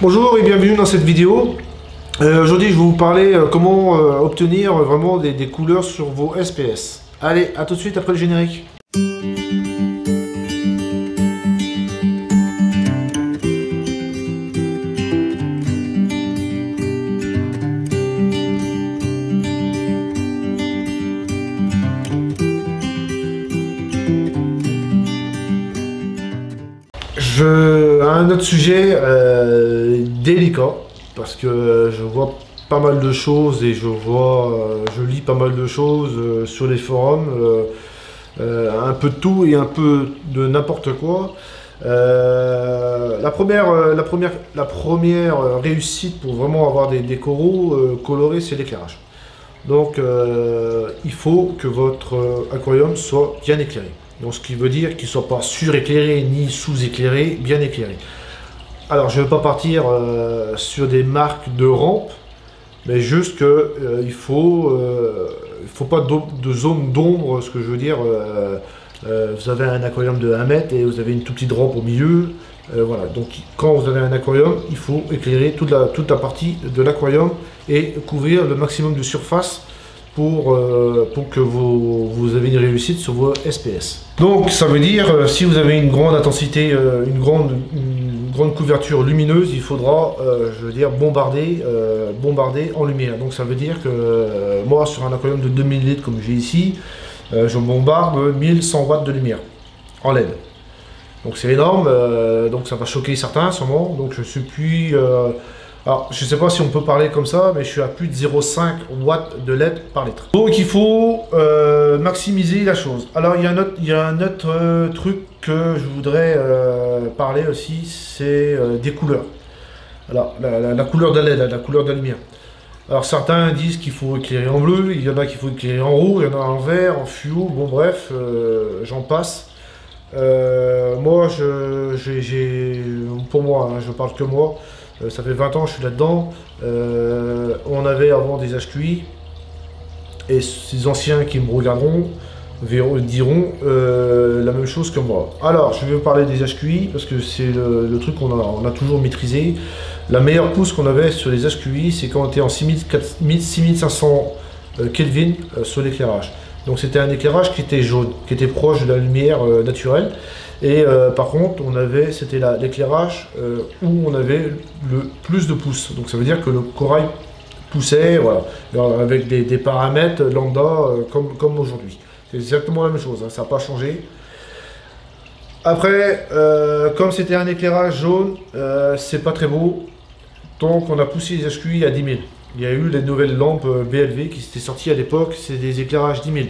Bonjour et bienvenue dans cette vidéo. Aujourd'hui je vais vous parler comment obtenir vraiment des couleurs sur vos SPS. Allez, à tout de suite après le générique. Un autre sujet délicat, parce que je vois pas mal de choses et je lis pas mal de choses sur les forums, un peu de tout et un peu de n'importe quoi. La première réussite pour vraiment avoir des coraux colorés, c'est l'éclairage. Donc il faut que votre aquarium soit bien éclairé. Donc ce qui veut dire qu'il ne soit pas suréclairé ni sous-éclairé, bien éclairé. Alors je ne vais pas partir sur des marques de rampes, mais juste que il faut pas de zone d'ombre. Ce que je veux dire, vous avez un aquarium de 1 mètre et vous avez une toute petite rampe au milieu. Voilà, donc quand vous avez un aquarium, il faut éclairer toute la partie de l'aquarium et couvrir le maximum de surface pour que vous avez une réussite sur vos SPS. Donc ça veut dire, si vous avez une grande intensité, une grande couverture lumineuse, il faudra, je veux dire, bombarder en lumière. Donc ça veut dire que moi, sur un aquarium de 2000 litres comme j'ai ici, je bombarde 1100 watts de lumière en LED. Donc c'est énorme, donc ça va choquer certains sûrement. Donc je suis plus... alors, je ne sais pas si on peut parler comme ça, mais je suis à plus de 0,5 watts de LED par litre. Donc, il faut maximiser la chose. Alors, il y a un autre truc que je voudrais parler aussi, c'est des couleurs. Alors, la couleur de LED, la couleur de la lumière. Alors, certains disent qu'il faut éclairer en bleu, il y en a qu'il faut éclairer en rouge, il y en a en vert, en fluo, bon bref, j'en passe. Moi, pour moi, hein, je parle que moi. Ça fait 20 ans que je suis là-dedans. On avait avant des HQI, et ces anciens qui me regarderont diront la même chose que moi. Alors, je vais vous parler des HQI parce que c'est le truc qu'on a toujours maîtrisé. La meilleure pousse qu'on avait sur les HQI, c'est quand on était en 6500 Kelvin sur l'éclairage. Donc c'était un éclairage qui était jaune, qui était proche de la lumière naturelle. Et par contre, c'était l'éclairage où on avait le plus de pouces. Donc ça veut dire que le corail poussait, voilà, avec des paramètres lambda comme aujourd'hui. C'est exactement la même chose, hein, ça n'a pas changé. Après, comme c'était un éclairage jaune, c'est pas très beau. Donc on a poussé les HQI à 10 000. Il y a eu les nouvelles lampes BLV qui s'étaient sorties à l'époque, c'est des éclairages 10 000.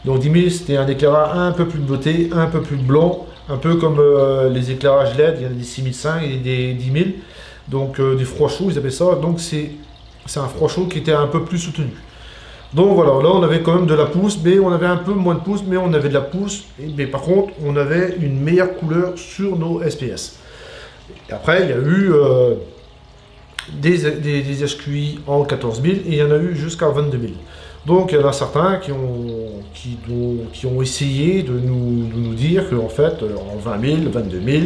Donc 10 000, c'était un éclairage un peu plus de beauté, un peu plus blanc. Un peu comme les éclairages LED, il y en a des 6500 et des 10 000, donc des froids chauds, ils appellent ça, donc c'est un froid chaud qui était un peu plus soutenu. Donc voilà, là on avait quand même de la pousse, mais on avait un peu moins de pousse, mais on avait de la pousse, mais par contre on avait une meilleure couleur sur nos SPS. Et après il y a eu des HQI en 14 000 et il y en a eu jusqu'à 22 000. Donc il y en a certains qui ont essayé de nous dire qu'en fait, en 20 000, 22 000,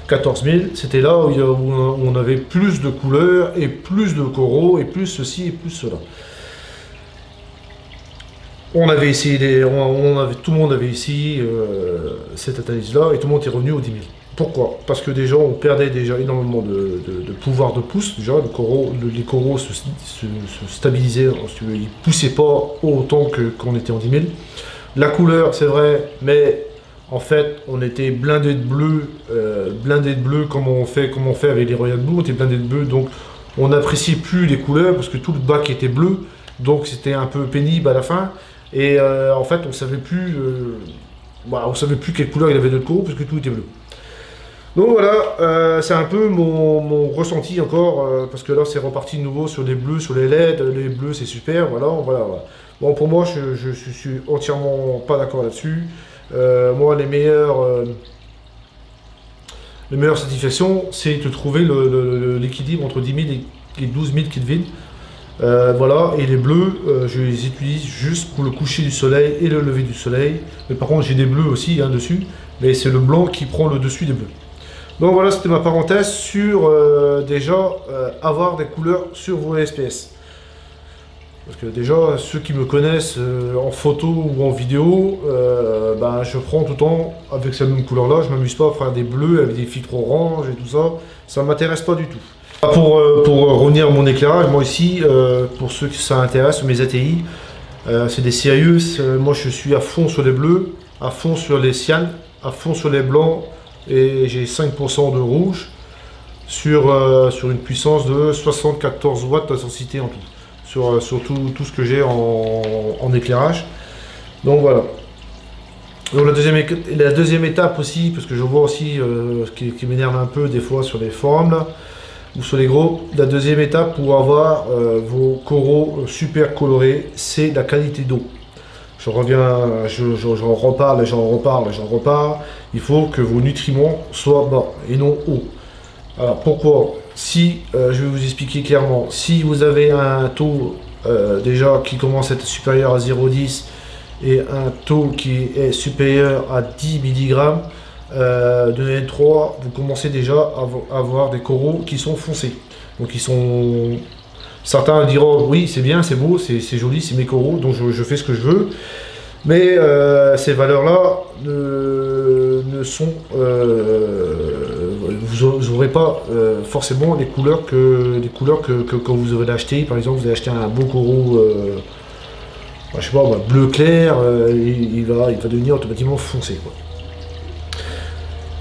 14 000, c'était là où on avait plus de couleurs et plus de coraux et plus ceci et plus cela. On avait essayé, tout le monde avait essayé cette analyse-là et tout le monde est revenu aux 10 000. Pourquoi? Parce que déjà on perdait déjà énormément de pouvoir de pouce. Déjà les coraux se stabilisaient, ils ne poussaient pas autant qu'on était en 10 000. La couleur c'est vrai, mais en fait on était blindé de bleu comme on fait avec les Royal Blue, on était blindé de bleu, donc on n'appréciait plus les couleurs parce que tout le bac était bleu, donc c'était un peu pénible à la fin. Et en fait on savait plus quelle couleur il avait notre coraux parce que tout était bleu. Donc voilà, c'est un peu mon ressenti encore, parce que là c'est reparti de nouveau sur les bleus, sur les LED, les bleus c'est super, voilà. Bon pour moi je suis entièrement pas d'accord là-dessus. Moi les meilleures satisfactions c'est de trouver l'équilibre entre 10 000 et 12 000 Kelvin. Voilà, et les bleus, je les utilise juste pour le coucher du soleil et le lever du soleil. Mais par contre j'ai des bleus aussi hein, dessus, mais c'est le blanc qui prend le dessus des bleus. Donc voilà, c'était ma parenthèse sur déjà avoir des couleurs sur vos SPS. Parce que déjà, ceux qui me connaissent en photo ou en vidéo, ben, je prends tout le temps avec cette même couleur là, je m'amuse pas à faire des bleus avec des filtres orange et tout ça, ça m'intéresse pas du tout. Pour revenir à mon éclairage, moi ici, pour ceux qui ça intéresse, mes ATI, c'est des Sirius, moi je suis à fond sur les bleus, à fond sur les cyanes, à fond sur les blancs, et j'ai 5% de rouge sur une puissance de 74 watts d'intensité en tout. Sur tout ce que j'ai en éclairage. Donc voilà. Donc la deuxième étape aussi, parce que je vois aussi qui m'énerve un peu des fois sur les forums là, ou sur les gros, la deuxième étape pour avoir vos coraux super colorés, c'est la qualité d'eau. Je reviens, j'en reparle, j'en reparle. Il faut que vos nutriments soient bas et non hauts. Alors pourquoi? Si, je vais vous expliquer clairement, si vous avez un taux déjà qui commence à être supérieur à 0,10 et un taux qui est supérieur à 10 mg de N3, vous commencez déjà à avoir des coraux qui sont foncés. Donc ils sont... Certains diront oui c'est bien, c'est beau, c'est joli, c'est mes coraux, donc je fais ce que je veux. Mais ces valeurs-là ne sont... vous n'aurez pas forcément les couleurs que quand vous avez acheté. Par exemple, vous avez acheté un beau coraux, je sais pas, bleu clair, il va devenir automatiquement foncé, quoi.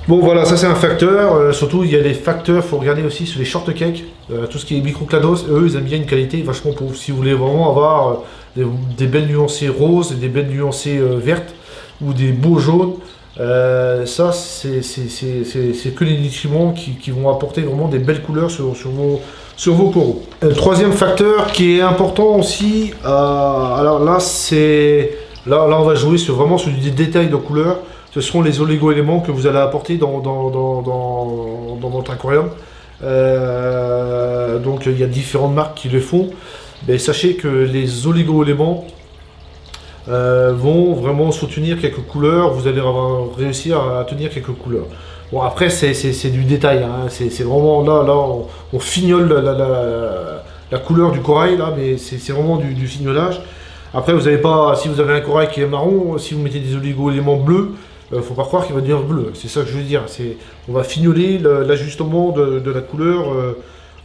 Bon voilà, ça c'est un facteur. Surtout il y a des facteurs, il faut regarder aussi sur les short cakes, tout ce qui est microclados, eux ils aiment bien une qualité vachement pauvre. Si vous voulez vraiment avoir des belles nuancées roses et des belles nuancées vertes ou des beaux jaunes, ça c'est que les nutriments qui vont apporter vraiment des belles couleurs sur vos coraux. Le troisième facteur qui est important aussi, alors là on va jouer vraiment sur des détails de couleurs. Ce seront les oligo-éléments que vous allez apporter dans votre aquarium. Donc il y a différentes marques qui le font. Mais sachez que les oligo-éléments vont vraiment soutenir quelques couleurs. Vous allez réussir à tenir quelques couleurs. Bon après c'est du détail, hein. C'est vraiment là on fignole la couleur du corail là, mais c'est vraiment du fignolage. Après vous n'avez pas, si vous avez un corail qui est marron, si vous mettez des oligo-éléments bleus, faut pas croire qu'il va devenir bleu, c'est ça que je veux dire. On va fignoler l'ajustement de la couleur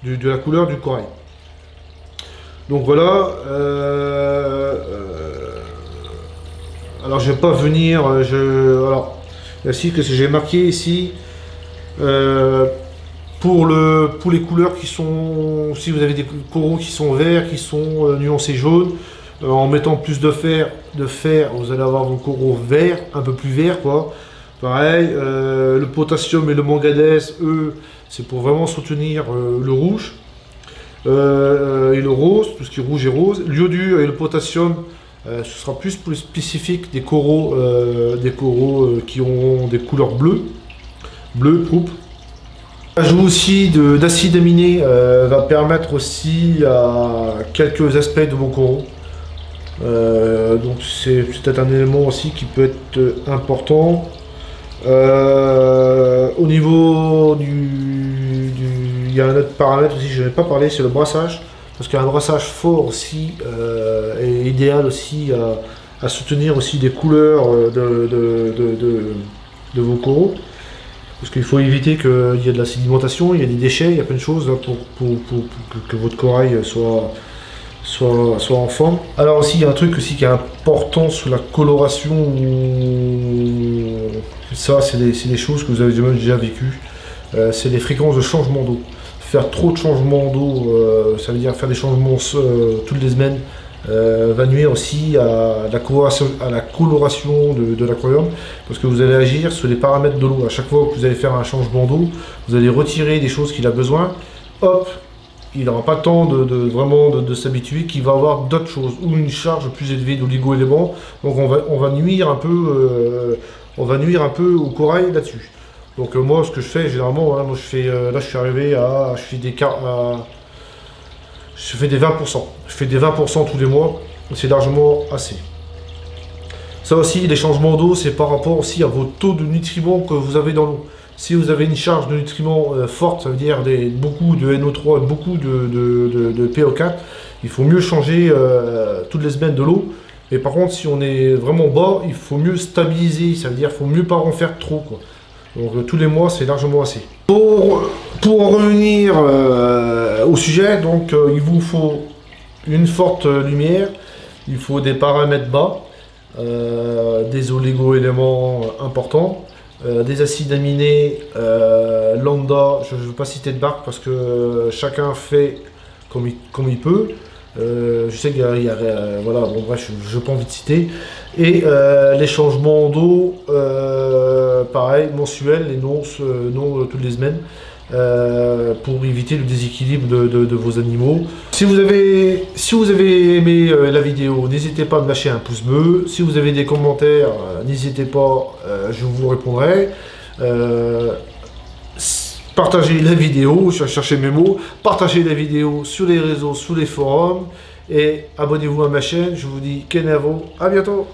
de la couleur du corail. Donc voilà. Alors je vais pas venir. Alors ainsi que j'ai marqué ici pour les couleurs qui sont. Si vous avez des coraux qui sont verts, qui sont nuancés jaunes. En mettant plus de fer, vous allez avoir vos coraux verts, un peu plus verts quoi. Pareil, le potassium et le manganèse, eux, c'est pour vraiment soutenir le rouge et le rose, tout ce qui est rouge et rose. L'iodure et le potassium, ce sera plus spécifique des coraux qui auront des couleurs bleues, pourpre. L'ajout aussi d'acide aminé va permettre aussi à quelques aspects de vos coraux. Donc c'est peut-être un élément aussi qui peut être important. Au niveau il y a un autre paramètre aussi, je n'ai pas parlé, c'est le brassage, parce qu'un brassage fort aussi est idéal aussi à soutenir aussi des couleurs de vos coraux, parce qu'il faut éviter qu'il y ait de la sédimentation, il y a des déchets, il y a plein de choses pour que votre corail soit en forme. Alors aussi il y a un truc aussi qui est important sur la coloration, ça c'est des choses que vous avez déjà vécues, c'est les fréquences de changement d'eau. Faire trop de changements d'eau, ça veut dire faire des changements toutes les semaines, va nuire aussi à la coloration de l'aquarium, parce que vous allez agir sur les paramètres de l'eau. À chaque fois que vous allez faire un changement d'eau, vous allez retirer des choses qu'il a besoin, hop, il n'aura pas le temps de s'habituer, qu'il va avoir d'autres choses, ou une charge plus élevée d'oligo-éléments. Donc on va nuire un peu au corail là-dessus. Donc moi ce que je fais généralement, hein, moi je fais là je suis arrivé à je fais des 20%. Je fais des 20% tous les mois, c'est largement assez. Ça aussi, les changements d'eau, c'est par rapport aussi à vos taux de nutriments que vous avez dans l'eau. Si vous avez une charge de nutriments forte, ça veut dire beaucoup de NO3, beaucoup de PO4, il faut mieux changer toutes les semaines de l'eau. Et par contre, si on est vraiment bas, il faut mieux stabiliser, ça veut dire qu'il faut mieux pas en faire trop, quoi. Donc tous les mois, c'est largement assez. Pour en revenir au sujet, donc il vous faut une forte lumière, il faut des paramètres bas, des oligo-éléments importants, des acides aminés lambda, je ne veux pas citer de marque parce que chacun fait comme il peut. Je sais qu'il y a voilà, bon bref, je n'ai pas envie de citer. Et les changements d'eau, pareil, mensuels et non toutes les semaines, pour éviter le déséquilibre de vos animaux. Si vous avez aimé la vidéo, n'hésitez pas à me lâcher un pouce bleu. Si vous avez des commentaires, n'hésitez pas, je vous répondrai. Partagez la vidéo, je vais chercher mes mots, partagez la vidéo sur les réseaux, sur les forums, et abonnez-vous à ma chaîne. Je vous dis Kenavo, à bientôt.